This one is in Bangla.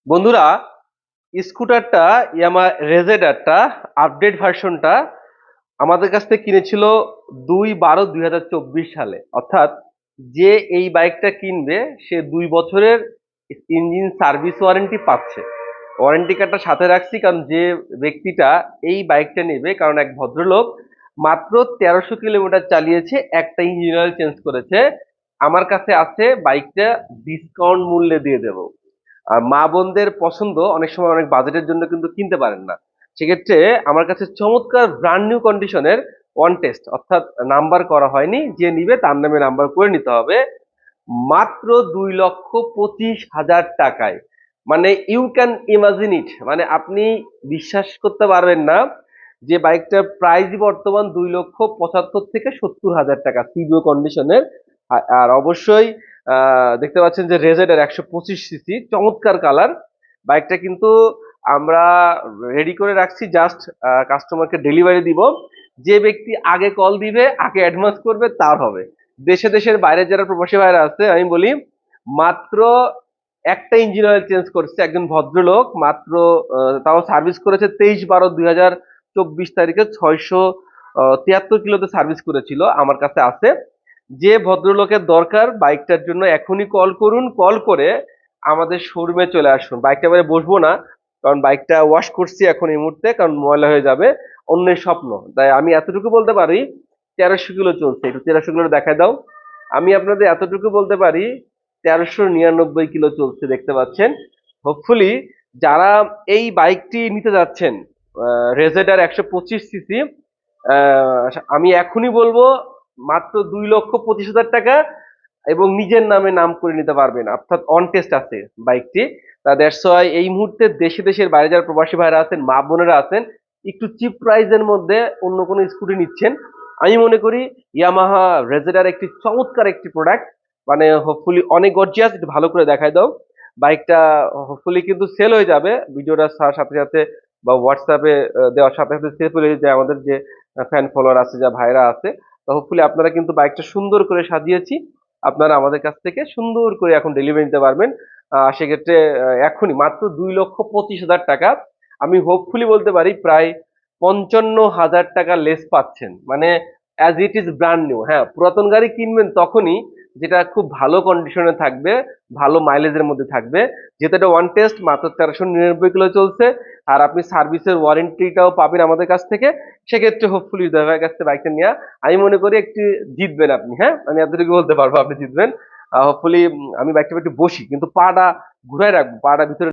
বন্ধুরা, স্কুটারটা ইয়ামা রেজেডারটা আপডেট ভার্সনটা আমাদের কাছ থেকে কিনেছিল 2/12/2024 সালে। অর্থাৎ যে এই বাইকটা কিনবে সে 2 বছরের ইঞ্জিন সার্ভিস ওয়ারেন্টি পাচ্ছে। ওয়ারেন্টি কার্ডটা সাথে রাখছি কারণ যে ব্যক্তিটা এই বাইকটা নেবে, কারণ এক ভদ্রলোক মাত্র 1300 কিলোমিটার চালিয়েছে, একটা ইঞ্জিন অয়েল চেঞ্জ করেছে। আমার কাছে আছে বাইকটা, ডিসকাউন্ট মূল্যে দিয়ে দেবো। আর মা বোনদের পছন্দ অনেক সময় অনেক বাজেটের জন্য কিন্তু কিনতে পারেন না। সেক্ষেত্রে আমার কাছে চমৎকার ব্র্যান্ড নিউ কন্ডিশনের ওয়ান টেস্ট, অর্থাৎ নাম্বার করা হয়নি, যে নিবে তার নামে নাম্বার করে নিতে হবে, মাত্র 2,25,000 টাকায়। মানে ইউ ক্যান ইমাজিন ইট, মানে আপনি বিশ্বাস করতে পারবেন না যে বাইকটার প্রাইস বর্তমান 2,75,000 থেকে 70,000 টাকা, সিবিও কন্ডিশনের। আর অবশ্যই দেখতে পাচ্ছেন যে রেজেডের 125 সিসি চমৎকার কালার। বাইকটা কিন্তু আমরা রেডি করে রাখছি, জাস্ট কাস্টমারকে ডেলিভারি দিব। যে ব্যক্তি আগে কল দিবে, আগে অ্যাডভান্স করবে, তার হবে। দেশে দেশের বাইরে যারা প্রবাসী ভাইরা আছে, আমি বলি মাত্র একটা ইঞ্জিন অয়েল চেঞ্জ করছে একজন ভদ্রলোক, মাত্র তাও সার্ভিস করেছে 23/12/2024 তারিখে 673 কিলোতে সার্ভিস করেছিল। আমার কাছে আছে। যে ভদ্রলোকের দরকার বাইকটার জন্য এখনই কল করুন, কল করে আমাদের শোরুমে চলে আসুন। বাইকটা এবারে বসবো না, কারণ বাইকটা ওয়াশ করছি এখন এই মুহূর্তে, কারণ ময়লা হয়ে যাবে। অন্যের স্বপ্ন, তাই আমি এতটুকু বলতে পারি 1300 কিলো চলছে। একটু 1300 কিলো দেখায় দাও। আমি আপনাদের এতটুকু বলতে পারি 1399 কিলো চলছে, দেখতে পাচ্ছেন। হোপফুলি যারা এই বাইকটি নিতে যাচ্ছেন, রেজেডার 125 সিসি, আমি এখনই বলবো মাত্র 2,25,000 টাকা এবং নিজের নামে নাম করে নিতে পারবেন, অর্থাৎ অন টেস্ট আছে বাইকটি। তা দ্যাটস ওয়াই এই মুহূর্তে দেশে দেশের বাইরে যারা প্রবাসী ভাইরা আছেন, মা বোনেরা আছেন, একটু চিপ প্রাইসের মধ্যে অন্য কোনো স্কুটি নিচ্ছেন, আমি মনে করি ইয়ামাহা রেজেডার একটি চমৎকার একটি প্রোডাক্ট। মানে হোপফুলি অনেক গর্জিয়াস, একটু ভালো করে দেখাই দাও। বাইকটা হোপফুলি কিন্তু সেল হয়ে যাবে ভিডিওটার সাথে সাথে, বা হোয়াটসঅ্যাপে দেওয়ার সাথে সাথে সেল হয়ে যায়। আমাদের যে ফ্যান ফলোয়ার আছে, যা ভাইরা আছে, তো হোপফুলি আপনারা কিন্তু বাইকটা সুন্দর করে সাজিয়েছি, আপনারা আমাদের কাছ থেকে সুন্দর করে এখন ডেলিভারি নিতে পারবেন। সেক্ষেত্রে এখনই মাত্র 2,25,000 টাকা, আমি হোপফুলি বলতে পারি প্রায় 55,000 টাকা লেস পাচ্ছেন। মানে as it is brand new. হ্যাঁ, পুরাতন গাড়ি কিনবেন তখনই যেটা খুব ভালো কন্ডিশনে থাকবে, ভালো মাইলেজের মধ্যে থাকবে। যেহেতু এটা ওয়ান টেস্ট, মাত্র 1399 কিলো চলছে, আর আপনি সার্ভিসের ওয়ারেন্টিটাও পাবেন আমাদের কাছ থেকে। সেক্ষেত্রে হোপফুলি হৃদয়ের কাছ থেকে বাইকটা নিয়ে আমি মনে করি একটি জিতবেন আপনি। হ্যাঁ, আমি এতটুকু বলতে পারবো আপনি জিতবেন। হোপফুলি আমি বাইকটা একটু বসি, কিন্তু পাটা ঘুরাই রাখবো, পাটা ভিতরে